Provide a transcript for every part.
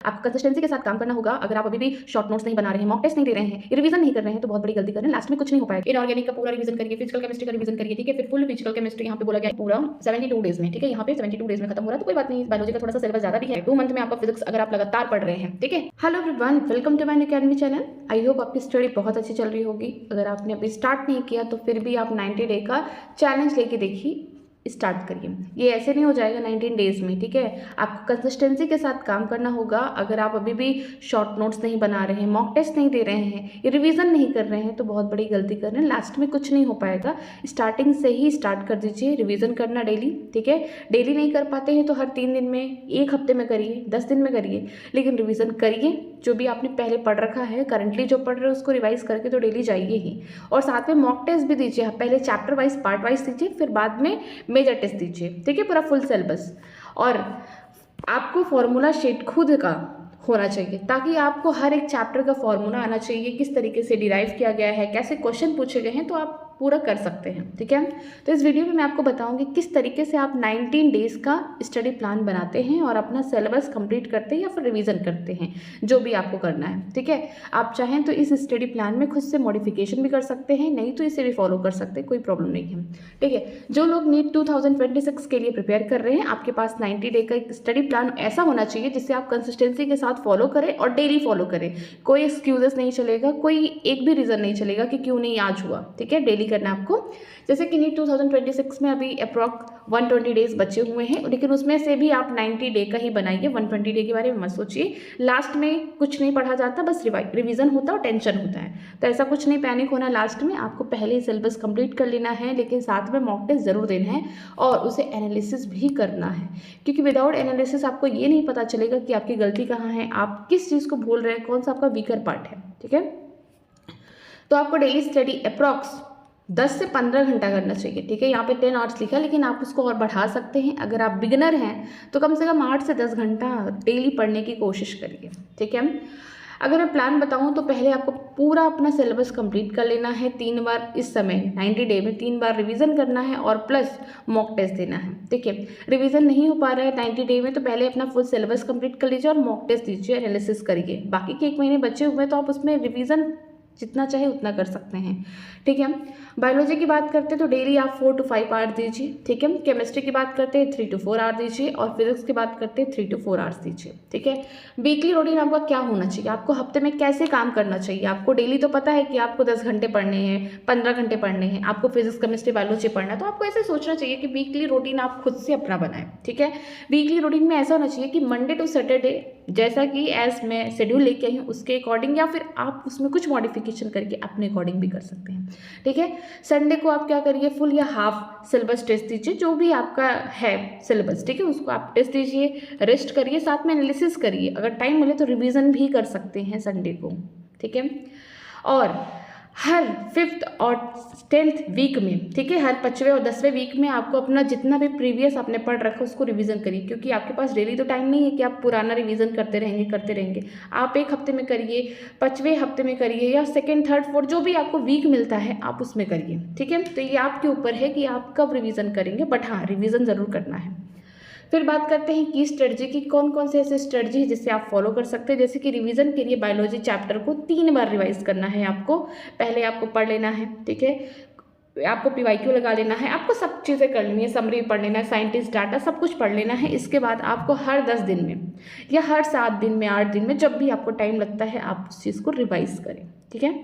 आपको कंसिस्टेंसी के साथ काम करना होगा। अगर आप अभी भी शॉर्ट नोट्स नहीं बना रहे हैं, मॉक टेस्ट नहीं दे रहे हैं, रिवीजन नहीं कर रहे हैं तो बहुत बड़ी गलती कर रहे हैं, लास्ट में कुछ नहीं हो पाएगा। इनऑर्गेनिक का पूरा रिवीजन करिए, फिजिकल केमिस्ट्री का रिवीजन करिए, ठीक है। फिर फुल फिजिकल केमिस्ट्री यहाँ पे बोला गया पूरा 72 डेज में, ठीक है। यहाँ पे 72 डेज में खत्म हो रहा है तो कोई बात नहीं, बायोलॉजी का थोड़ा सा सिलेबस ज्यादा भी है। 2 मंथ में आपका फिजिक्स अगर आप लगातार पढ़ रहे हैं, ठीक है। Hello everyone, welcome to my academy channel. I hope आपकी स्टडी बहुत अच्छी चल रही होगी। अगर आपने अभी स्टार्ट नहीं किया तो फिर भी आप 90 डे का चैलेंज लेके देखिए, स्टार्ट करिए। ये ऐसे नहीं हो जाएगा 19 डेज में, ठीक है। आपको कंसिस्टेंसी के साथ काम करना होगा। अगर आप अभी भी शॉर्ट नोट्स नहीं बना रहे हैं, मॉक टेस्ट नहीं दे रहे हैं, रिवीजन नहीं कर रहे हैं तो बहुत बड़ी गलती कर रहे हैं, लास्ट में कुछ नहीं हो पाएगा। स्टार्टिंग से ही स्टार्ट कर दीजिए रिवीजन करना डेली, ठीक है। डेली नहीं कर पाते हैं तो हर 3 दिन में, 1 हफ्ते में करिए, 10 दिन में करिए, लेकिन रिवीजन करिए। जो भी आपने पहले पढ़ रखा है, करंटली जो पढ़ रहे हो उसको रिवाइज करके तो डेली जाइए ही। और साथ में मॉक टेस्ट भी दीजिए, पहले चैप्टर वाइज, पार्ट वाइज दीजिए, फिर बाद में मेजर टेस्ट दीजिए, ठीक है, पूरा फुल सिलेबस। और आपको फॉर्मूला शीट खुद का होना चाहिए ताकि आपको हर एक चैप्टर का फॉर्मूला आना चाहिए, किस तरीके से डिराइव किया गया है, कैसे क्वेश्चन पूछे गए हैं, तो आप पूरा कर सकते हैं, ठीक है। तो इस वीडियो में मैं आपको बताऊंगी किस तरीके से आप 19 डेज का स्टडी प्लान बनाते हैं और अपना सिलेबस कंप्लीट करते हैं या फिर रिवीजन करते हैं, जो भी आपको करना है, ठीक है। आप चाहें तो इस स्टडी प्लान में खुद से मॉडिफिकेशन भी कर सकते हैं, नहीं तो इसे भी फॉलो कर सकते हैं, कोई प्रॉब्लम नहीं है, ठीक है। जो लोग नीट 2026 के लिए प्रिपेयर कर रहे हैं, आपके पास 90 डे का एक स्टडी प्लान ऐसा होना चाहिए जिससे आप कंसिस्टेंसी के साथ फॉलो करें और डेली फॉलो करें। कोई एक्सक्यूजेस नहीं चलेगा, कोई एक भी रीज़न नहीं चलेगा कि क्यों नहीं आज हुआ, ठीक है। डेली करना आपको। जैसे कि नीट 2026 में अभी अप्रॉक्स 120 डेज बचे हुए हैं, लेकिन उसमें से भी आप 90 डे का ही बनाइए। 120 डे के बारे में मत सोचिए, लास्ट में कुछ नहीं पढ़ा जाता, बस रिवीजन होता है और टेंशन होता है, तो ऐसा कुछ नहीं पैनिक होना। लास्ट में आपको पहले ही सिलेबस कंप्लीट कर लेना है, लेकिन साथ में मॉक टेस्ट जरूर देना है और उसे एनालिसिस भी करना है, क्योंकि विदाउट एनालिसिस आपको ये नहीं पता चलेगा कि आपकी गलती कहाँ है, आप किस चीज़ को भूल रहे हैं, कौन सा आपका वीकर पार्ट है, ठीक है। तो आपको डेली स्टडी अप्रॉक्स 10 से 15 घंटा करना चाहिए, ठीक है। यहाँ पे 10 आवर्स लिखा है, लेकिन आप उसको और बढ़ा सकते हैं। अगर आप बिगिनर हैं तो कम से कम 8 से 10 घंटा डेली पढ़ने की कोशिश करिए, ठीक है। अगर मैं प्लान बताऊं तो पहले आपको पूरा अपना सिलेबस कंप्लीट कर लेना है 3 बार। इस समय 90 डे में 3 बार रिवीजन करना है और प्लस मॉक टेस्ट देना है, ठीक है। रिवीजन नहीं हो पा रहा है 90 डे में तो पहले अपना फुल सिलेबस कंप्लीट कर लीजिए और मॉक टेस्ट दीजिए, एनालिसिस करिए। बाकी के 1 महीने बचे हुए हैं तो आप उसमें रिवीजन जितना चाहे उतना कर सकते हैं, ठीक है। बायोलॉजी की बात करते हैं तो डेली आप 4 to 5 आवर दीजिए, ठीक है। केमिस्ट्री की बात करते हैं 3 to 4 आवर दीजिए और फिजिक्स की बात करते हैं 3 to 4 आवर्स दीजिए, ठीक है। वीकली रूटीन आपका क्या होना चाहिए, आपको हफ्ते में कैसे काम करना चाहिए। आपको डेली तो पता है कि आपको 10 घंटे पढ़ने हैं, 15 घंटे पढ़ने हैं, आपको फिजिक्स केमिस्ट्री बायोलॉजी पढ़ना है, तो आपको ऐसे सोचना चाहिए कि वीकली रूटीन आप खुद से अपना बनाएं, ठीक है। वीकली रूटीन में ऐसा होना चाहिए कि मंडे टू सैटरडे जैसा कि एज मैं शेड्यूल लेके आई हूँ उसके अकॉर्डिंग, या फिर आप उसमें कुछ मॉडिफिकेशन करके अपने अकॉर्डिंग भी कर सकते हैं, ठीक है। संडे को आप क्या करिए, फुल या हाफ सिलेबस टेस्ट दीजिए, जो भी आपका है सिलेबस, ठीक है, उसको आप टेस्ट दीजिए, रेस्ट करिए, साथ में एनालिसिस करिए। अगर टाइम मिले तो रिवीजन भी कर सकते हैं संडे को, ठीक है। और हर 5th और 10th वीक में, ठीक है, हर 5वें और 10वें वीक में आपको अपना जितना भी प्रीवियस आपने पढ़ रखा उसको रिवीजन करिए, क्योंकि आपके पास डेली तो टाइम नहीं है कि आप पुराना रिवीजन करते रहेंगे। आप 1 हफ्ते में करिए, 5वें हफ्ते में करिए, या 2nd, 3rd, 4th जो भी आपको वीक मिलता है आप उसमें करिए, ठीक है। तो ये आपके ऊपर है कि आप कब रिवीजन करेंगे, बट हाँ रिवीजन ज़रूर करना है। फिर बात करते हैं की स्ट्रेटजी की, कौन कौन से ऐसे स्ट्रेटजी है जिससे आप फॉलो कर सकते हैं। जैसे कि रिवीजन के लिए बायोलॉजी चैप्टर को 3 बार रिवाइज करना है आपको। पहले आपको पढ़ लेना है, ठीक है, आपको PYQ लगा लेना है, आपको सब चीज़ें कर लेनी है, समरी पढ़ लेना है, साइंटिस्ट डाटा सब कुछ पढ़ लेना है। इसके बाद आपको हर 10 दिन में या हर 7 दिन में, 8 दिन में, जब भी आपको टाइम लगता है आप उस चीज़ को रिवाइज करें, ठीक है।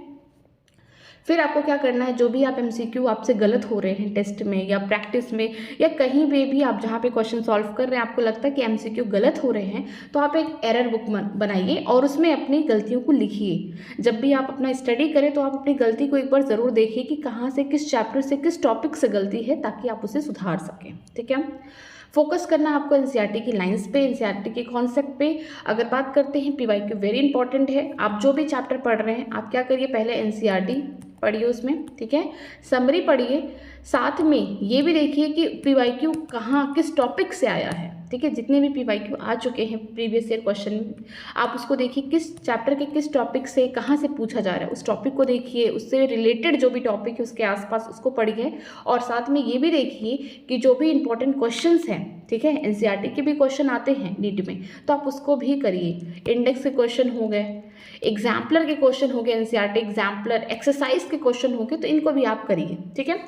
फिर आपको क्या करना है, जो भी आप MCQ आपसे गलत हो रहे हैं टेस्ट में या प्रैक्टिस में या कहीं भी आप जहाँ पे क्वेश्चन सॉल्व कर रहे हैं, आपको लगता है कि MCQ गलत हो रहे हैं, तो आप एक एरर बुक बनाइए और उसमें अपनी गलतियों को लिखिए। जब भी आप अपना स्टडी करें तो आप अपनी गलती को एक बार ज़रूर देखिए कि कहाँ से, किस चैप्टर से, किस टॉपिक से गलती है, ताकि आप उसे सुधार सकें, ठीक है। फोकस करना आपको NCERT की लाइंस पे, NCERT के कॉन्सेप्ट पे। अगर बात करते हैं PYQ, वेरी इंपॉर्टेंट है। आप जो भी चैप्टर पढ़ रहे हैं आप क्या करिए, पहले NCERT पढ़िए उसमें, ठीक है, समरी पढ़िए, साथ में ये भी देखिए कि PYQ कहाँ, किस टॉपिक से आया है, ठीक है। जितने भी PYQ आ चुके हैं प्रीवियस ईयर क्वेश्चन, आप उसको देखिए किस चैप्टर के किस टॉपिक से कहाँ से पूछा जा रहा है, उस टॉपिक को देखिए, उससे रिलेटेड जो भी टॉपिक है उसके आसपास उसको पढ़िए। और साथ में ये भी देखिए कि जो भी इंपॉर्टेंट क्वेश्चंस हैं, ठीक है, NCERT के भी क्वेश्चन आते हैं नीट में, तो आप उसको भी करिए। इंडेक्स के क्वेश्चन हो गए, एग्जाम्पलर के क्वेश्चन हो गए, NCERT एग्जाम्पलर एक्सरसाइज के क्वेश्चन हो गए, तो इनको भी आप करिए, ठीक है।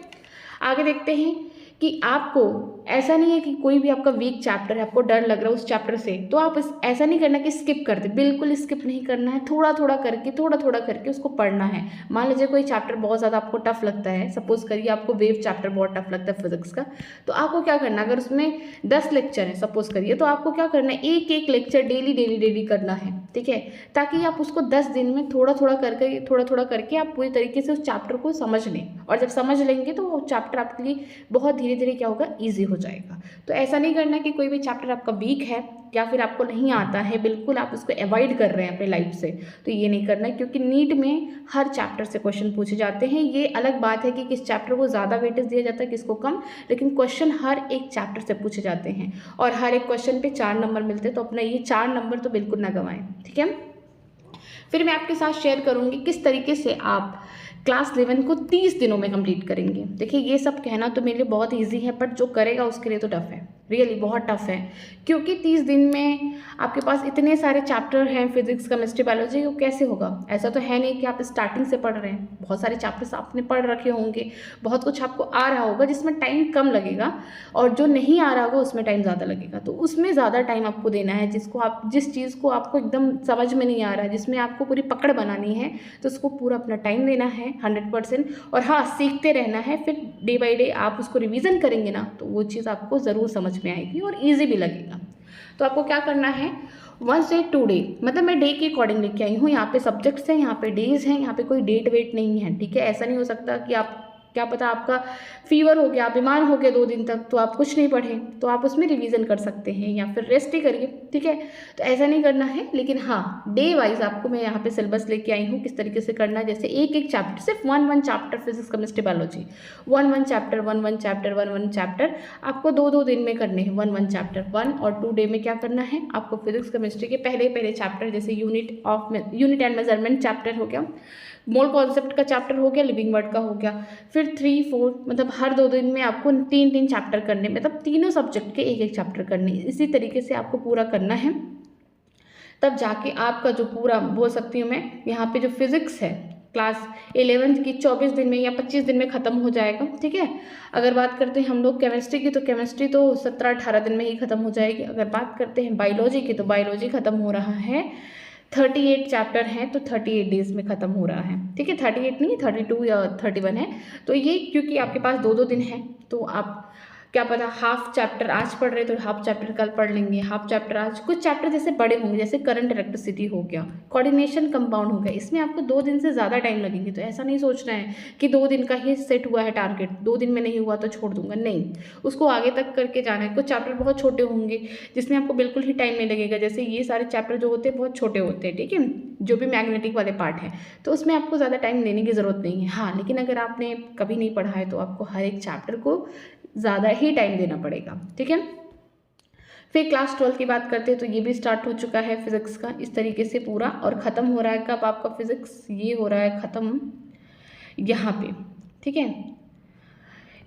आगे देखते हैं कि आपको ऐसा नहीं है कि कोई भी आपका वीक चैप्टर है, आपको डर लग रहा है उस चैप्टर से, तो आप ऐसा नहीं करना कि स्किप कर दे, बिल्कुल स्किप नहीं करना है। थोड़ा थोड़ा करके उसको पढ़ना है। मान लीजिए कोई चैप्टर बहुत ज़्यादा आपको टफ लगता है, सपोज करिए आपको वेव चैप्टर बहुत टफ लगता है फिजिक्स का, तो आपको क्या करना है, अगर उसमें 10 लेक्चर है सपोज करिए, तो आपको क्या करना है, एक एक लेक्चर डेली करना है, ठीक है, ताकि आप उसको 10 दिन में थोड़ा थोड़ा करके आप पूरी तरीके से उस चैप्टर को समझ लें। और जब समझ लेंगे तो वो चैप्टर आपके लिए बहुत धीरे धीरे क्या होगा, ईजी हो जाएगा। तो ऐसा नहीं करना कि कोई भी चैप्टर आपका वीक है या फिर आपको नहीं आता है, बिल्कुल आप उसको अवॉइड कर रहे हैं अपने लाइफ से, तो ये नहीं करना है, क्योंकि नीट में हर चैप्टर से क्वेश्चन पूछे जाते हैं। ये अलग बात है कि किस चैप्टर को ज़्यादा वेटेज दिया जाता है, किसको कम, लेकिन क्वेश्चन हर एक चैप्टर से पूछे जाते हैं और हर एक क्वेश्चन पे 4 नंबर मिलते हैं। तो अपना ये 4 नंबर तो बिल्कुल ना गंवाएं, ठीक है। फिर मैं आपके साथ शेयर करूँगी किस तरीके से आप क्लास 11 को 30 दिनों में कंप्लीट करेंगे। देखिए ये सब कहना तो मेरे लिए बहुत इजी है, बट जो करेगा उसके लिए तो टफ है, रियली बहुत टफ है, क्योंकि 30 दिन में आपके पास इतने सारे चैप्टर हैं फिजिक्स केमिस्ट्री बायोलॉजी, वो कैसे होगा। ऐसा तो है नहीं कि आप स्टार्टिंग से पढ़ रहे हैं, बहुत सारे चैप्टर्स आपने पढ़ रखे होंगे, बहुत कुछ आपको आ रहा होगा जिसमें टाइम कम लगेगा, और जो नहीं आ रहा होगा उसमें टाइम ज़्यादा लगेगा। तो उसमें ज़्यादा टाइम आपको देना है, जिस चीज़ को आपको एकदम समझ में नहीं आ रहा है, जिसमें आपको पूरी पकड़ बनानी है, तो उसको पूरा अपना टाइम देना है 100%। और हाँ, सीखते रहना है, फिर डे बाई डे आप उसको रिवीजन करेंगे ना, तो वो चीज़ आपको ज़रूर समझ में आएगी और ईजी भी लगेगा। तो आपको क्या करना है, 1 डे 2 डे, मतलब मैं डे के अकॉर्डिंग लेके आई हूँ। यहाँ पे सब्जेक्ट्स हैं, यहाँ पे डेज हैं, यहाँ पे कोई डेट वेट नहीं है, ठीक है। ऐसा नहीं हो सकता कि आप, क्या पता आपका फीवर हो गया, बीमार हो गए 2 दिन तक, तो आप कुछ नहीं पढ़ें, तो आप उसमें रिवीजन कर सकते हैं या फिर रेस्ट ही करिए, ठीक है। तो ऐसा नहीं करना है, लेकिन हाँ डे वाइज आपको मैं यहाँ पे सिलेबस लेके आई हूँ किस तरीके से करना है। जैसे एक एक चैप्टर, सिर्फ one chapter physics chemistry biology, one chapter आपको 2 दिन में करने हैं। वन चैप्टर 1 और 2 डे में क्या करना है, आपको फिजिक्स केमिस्ट्री के पहले चैप्टर, जैसे यूनिट एंड मेजरमेंट चैप्टर हो गया, मोल कॉन्सेप्ट का चैप्टर हो गया, लिविंग वर्ड का हो गया, फिर 3, 4, मतलब हर 2 दिन में आपको 3 चैप्टर करने, मतलब तीनों सब्जेक्ट के एक चैप्टर करने, इसी तरीके से आपको पूरा करना है। तब जाके आपका जो पूरा बोल सकती हूँ मैं, यहाँ पे जो फिजिक्स है क्लास 11 की 24 दिन में या 25 दिन में ख़त्म हो जाएगा, ठीक है। अगर बात करते हैं हम लोग केमिस्ट्री की, तो केमिस्ट्री तो 17-18 दिन में ही ख़त्म हो जाएगी। अगर बात करते हैं बायोलॉजी की, तो बायोलॉजी ख़त्म हो रहा है, 38 चैप्टर हैं, तो 38 डेज में ख़त्म हो रहा है, ठीक है। 38 नहीं, 32 या 31 है। तो ये क्योंकि आपके पास 2 दिन है, तो आप क्या पता हाफ चैप्टर आज पढ़ रहे तो हाफ चैप्टर कल पढ़ लेंगे, हाफ चैप्टर आज, कुछ चैप्टर जैसे बड़े होंगे, जैसे करंट इलेक्ट्रिसिटी हो गया, कोऑर्डिनेशन कंपाउंड हो गया, इसमें आपको 2 दिन से ज़्यादा टाइम लगेंगे। तो ऐसा नहीं सोचना है कि 2 दिन का ही सेट हुआ है टारगेट, 2 दिन में नहीं हुआ तो छोड़ दूंगा, नहीं, उसको आगे तक करके जाना है। कुछ चैप्टर बहुत छोटे होंगे जिसमें आपको बिल्कुल ही टाइम नहीं लगेगा, जैसे ये सारे चैप्टर जो होते हैं बहुत छोटे होते हैं, ठीक है, जो भी मैग्नेटिक वाले पार्ट है, तो उसमें आपको ज़्यादा टाइम लेने की ज़रूरत नहीं है। हाँ, लेकिन अगर आपने कभी नहीं पढ़ा है तो आपको हर एक चैप्टर को ज़्यादा ही टाइम देना पड़ेगा, ठीक है। फिर क्लास 12 की बात करते हैं, तो ये भी स्टार्ट हो चुका है फिजिक्स का इस तरीके से पूरा, और ख़त्म हो रहा है कब आपका फिजिक्स, ये हो रहा है ख़त्म यहाँ पे, ठीक है।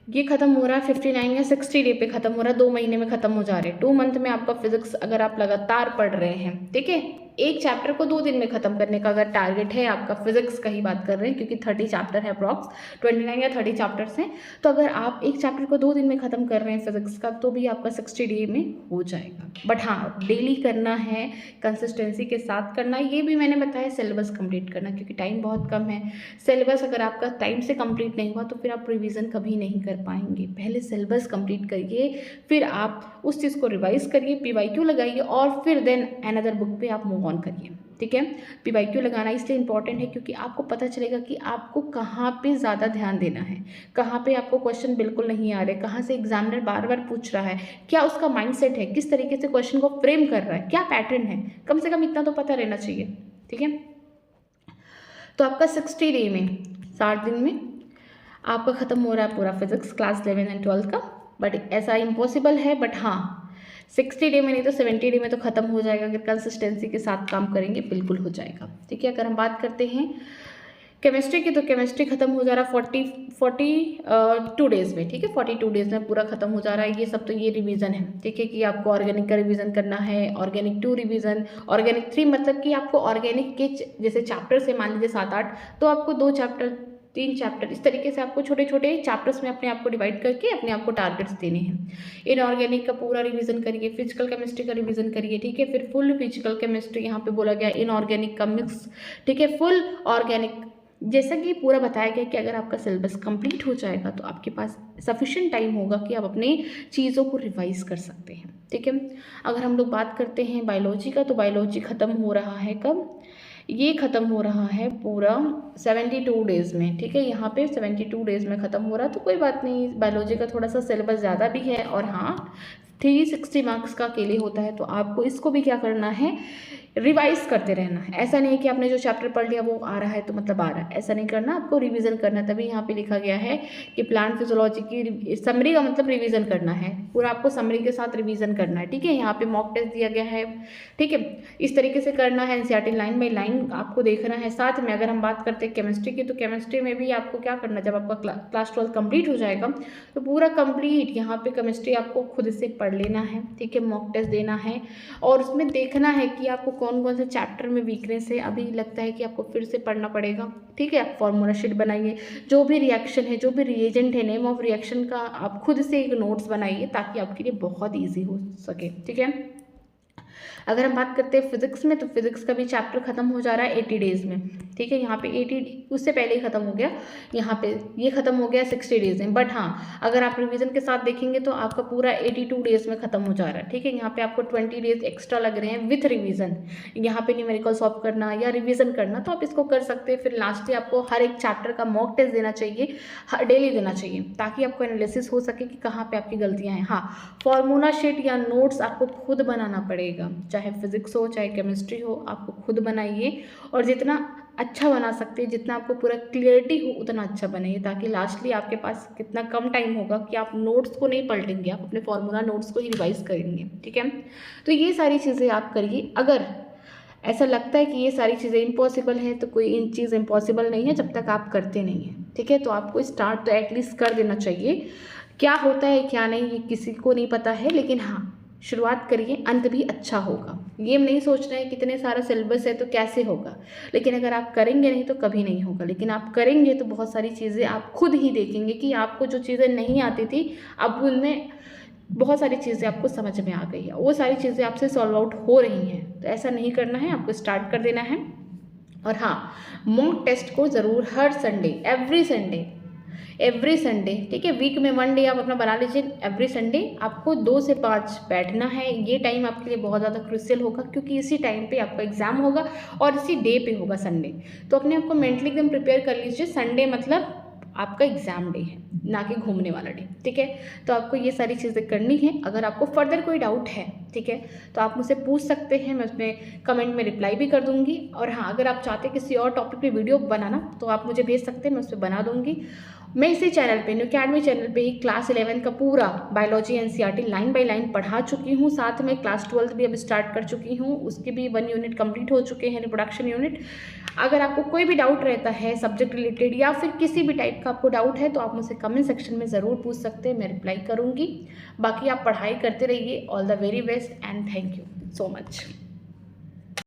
ये ख़त्म हो रहा है 59 या 60 डे पे ख़त्म हो रहा है, 2 महीने में ख़त्म हो जा रहे हैं। 2 मंथ में आपका फिजिक्स अगर आप लगातार पढ़ रहे हैं, ठीक है, एक चैप्टर को 2 दिन में ख़त्म करने का अगर टारगेट है आपका, फिजिक्स का ही बात कर रहे हैं क्योंकि 30 चैप्टर है अप्रॉक्स, 29 या 30 चैप्टर्स हैं, तो अगर आप एक चैप्टर को 2 दिन में ख़त्म कर रहे हैं फिजिक्स का, तो भी आपका 60 डे में हो जाएगा। बट हाँ, डेली करना है, कंसिस्टेंसी के साथ करना है। ये भी मैंने बताया सिलेबस कंप्लीट करना, क्योंकि टाइम बहुत कम है। सिलेबस अगर आपका टाइम से कंप्लीट नहीं हुआ तो फिर आप रिवीजन कभी नहीं कर पाएंगे। पहले सिलेबस कंप्लीट करिए, फिर आप उस चीज़ को रिवाइज करिए, PYQ लगाइए, और फिर देन अनदर बुक पे आप मूव ऑन करिए, ठीक है। PYQ लगाना इसलिए इंपॉर्टेंट है क्योंकि आपको पता चलेगा कि आपको कहाँ पे ज़्यादा ध्यान देना है, कहाँ पे आपको क्वेश्चन बिल्कुल नहीं आ रहे, कहाँ से एग्जामिनर बार बार पूछ रहा है, क्या उसका माइंडसेट है, किस तरीके से क्वेश्चन को फ्रेम कर रहा है, क्या पैटर्न है, कम से कम इतना तो पता रहना चाहिए, ठीक है। तो आपका 60 डे में, 60 दिन में आपका ख़त्म हो रहा है पूरा फिजिक्स क्लास 11 एंड 12 का। बट ऐसा इम्पॉसिबल है, बट हाँ 60 डे में नहीं तो 70 डे में तो ख़त्म हो जाएगा। अगर कंसिस्टेंसी के साथ काम करेंगे बिल्कुल हो जाएगा, ठीक है। अगर हम बात करते हैं केमिस्ट्री की, तो केमिस्ट्री खत्म हो जा रहा 42 डेज़ में, ठीक है। 42 डेज़ में पूरा खत्म हो जा रहा है। ये सब तो ये रिवीजन है, ठीक है, कि आपको ऑर्गेनिक का रिवीजन करना है, ऑर्गेनिक 2 रिवीजन, ऑर्गेनिक 3, मतलब कि आपको ऑर्गेनिक के जैसे चैप्टर से मान लीजिए 7-8, तो आपको 2 चैप्टर 3 चैप्टर इस तरीके से आपको छोटे छोटे चैप्टर्स में अपने आप को डिवाइड करके अपने आप को टारगेट्स देने हैं। इनऑर्गेनिक का पूरा रिवीजन करिए, फिजिकल केमिस्ट्री का रिवीजन करिए, ठीक है। फिर फुल फिजिकल केमिस्ट्री यहाँ पे बोला गया, इनऑर्गेनिक का मिक्स, ठीक है, फुल ऑर्गेनिक। जैसा कि पूरा बताया गया कि अगर आपका सिलेबस कंप्लीट हो जाएगा तो आपके पास सफिशिएंट टाइम होगा कि आप अपनी चीज़ों को रिवाइज कर सकते हैं, ठीक है। अगर हम लोग बात करते हैं बायोलॉजी का, तो बायोलॉजी ख़त्म हो रहा है कब? ये ख़त्म हो रहा है पूरा 72 डेज़ में, ठीक है। यहाँ पे 72 डेज़ में ख़त्म हो रहा है, तो कोई बात नहीं, बायोलॉजी का थोड़ा सा सिलेबस ज़्यादा भी है और हाँ 360 मार्क्स का अकेले होता है, तो आपको इसको भी क्या करना है, रिवाइज करते रहना है। ऐसा नहीं है कि आपने जो चैप्टर पढ़ लिया वो आ रहा है तो मतलब आ रहा है, ऐसा नहीं करना, आपको रिवीजन करना। तभी यहाँ पे लिखा गया है कि प्लांट फिजियोलॉजी की समरी का मतलब रिवीजन करना है, पूरा आपको समरी के साथ रिवीजन करना है, ठीक है। यहाँ पे मॉक टेस्ट दिया गया है, ठीक है, इस तरीके से करना है। एनसीईआरटी लाइन बाई लाइन आपको देखना है। साथ में अगर हम बात करते हैं केमिस्ट्री की, तो केमिस्ट्री में भी आपको क्या करना है, जब आपका क्लास 12 कंप्लीट हो जाएगा तो पूरा कंप्लीट यहाँ पे केमिस्ट्री आपको खुद से पढ़ लेना है, ठीक है, मॉक टेस्ट देना है और उसमें देखना है कि आपको कौन कौन से चैप्टर में वीकनेस है। अभी लगता है कि आपको फिर से पढ़ना पड़ेगा, ठीक है। आप फॉर्मूला शीट बनाइए, जो भी रिएक्शन है, जो भी रिएजेंट है, नेम ऑफ रिएक्शन का आप खुद से एक नोट्स बनाइए ताकि आपके लिए बहुत ईजी हो सके, ठीक है। अगर हम बात करते हैं फिजिक्स में, तो फिजिक्स का भी चैप्टर खत्म हो जा रहा है 80 डेज़ में, ठीक है। यहाँ पे 80 उससे पहले ही खत्म हो गया, यहाँ पे ये खत्म हो गया 60 डेज़ में। बट हाँ, अगर आप रिवीजन के साथ देखेंगे तो आपका पूरा 82 डेज़ में खत्म हो जा रहा है, ठीक है। यहाँ पे आपको 20 डेज़ एक्स्ट्रा लग रहे हैं विथ रिवीजन। यहाँ पे न्यूमेरिकल सॉल्व करना या रिवीजन करना तो आप इसको कर सकते हैं। फिर लास्ट आपको हर एक चैप्टर का मॉक टेस्ट देना चाहिए, डेली देना चाहिए, ताकि आपको एनालिसिस हो सके कि कहाँ पे आपकी गलतियाँ हैं। हाँ, फॉर्मूला शीट या नोट्स आपको खुद बनाना पड़ेगा, चाहे फिजिक्स हो चाहे केमिस्ट्री हो, आपको खुद बनाइए और जितना अच्छा बना सकते हैं, जितना आपको पूरा क्लियरिटी हो उतना अच्छा बनाइए, ताकि लास्टली आपके पास कितना कम टाइम होगा कि आप नोट्स को नहीं पलटेंगे, आप अपने फॉर्मूला नोट्स को ही रिवाइज करेंगे, ठीक है। तो ये सारी चीज़ें आप करिए। अगर ऐसा लगता है कि ये सारी चीज़ें इम्पॉसिबल हैं, तो कोई इन चीज़ इम्पॉसिबल नहीं है जब तक आप करते नहीं हैं, ठीक है। तो आपको स्टार्ट तो एटलीस्ट कर देना चाहिए। क्या होता है क्या नहीं ये किसी को नहीं पता है, लेकिन हाँ शुरुआत करिए, अंत भी अच्छा होगा। ये नहीं सोचना है कितने सारा सिलेबस है तो कैसे होगा, लेकिन अगर आप करेंगे नहीं तो कभी नहीं होगा। लेकिन आप करेंगे तो बहुत सारी चीज़ें आप खुद ही देखेंगे कि आपको जो चीज़ें नहीं आती थी अब उनमें बहुत सारी चीज़ें आपको समझ में आ गई है, वो सारी चीज़ें आपसे सॉल्व आउट हो रही हैं। तो ऐसा नहीं करना है, आपको स्टार्ट कर देना है। और हाँ, मॉक टेस्ट को ज़रूर हर संडे, एवरी संडे, ठीक है, वीक में 1 डे आप अपना बना लीजिए। एवरी संडे आपको 2 से 5 बैठना है। ये टाइम आपके लिए बहुत ज़्यादा क्रूशियल होगा क्योंकि इसी टाइम पे आपका एग्जाम होगा और इसी डे पे होगा संडे। तो अपने आप को मेंटली एकदम प्रिपेयर कर लीजिए। संडे मतलब आपका एग्ज़ाम डे है, ना कि घूमने वाला डे, ठीक है। तो आपको ये सारी चीज़ें करनी है। अगर आपको फर्दर कोई डाउट है, ठीक है, तो आप मुझसे पूछ सकते हैं, मैं उसमें कमेंट में रिप्लाई भी कर दूंगी। और हाँ, अगर आप चाहते हैं किसी और टॉपिक पे वीडियो बनाना तो आप मुझे भेज सकते हैं, मैं उस पर बना दूंगी। मैं इसी चैनल पे, न्यू अकेडमी चैनल पे ही क्लास 11 का पूरा biology NCERT line by line पढ़ा चुकी हूँ। साथ में क्लास 12 भी अब स्टार्ट कर चुकी हूँ, उसके भी 1 यूनिट कंप्लीट हो चुके हैं, रिप्रोडक्शन यूनिट। अगर आपको कोई भी डाउट रहता है सब्जेक्ट रिलेटेड या फिर किसी भी टाइप का आपको डाउट है तो आप मुझसे कमेंट सेक्शन में ज़रूर पूछ सकते हैं, मैं रिप्लाई करूँगी। बाकी आप पढ़ाई करते रहिए। All the very best and thank you so much.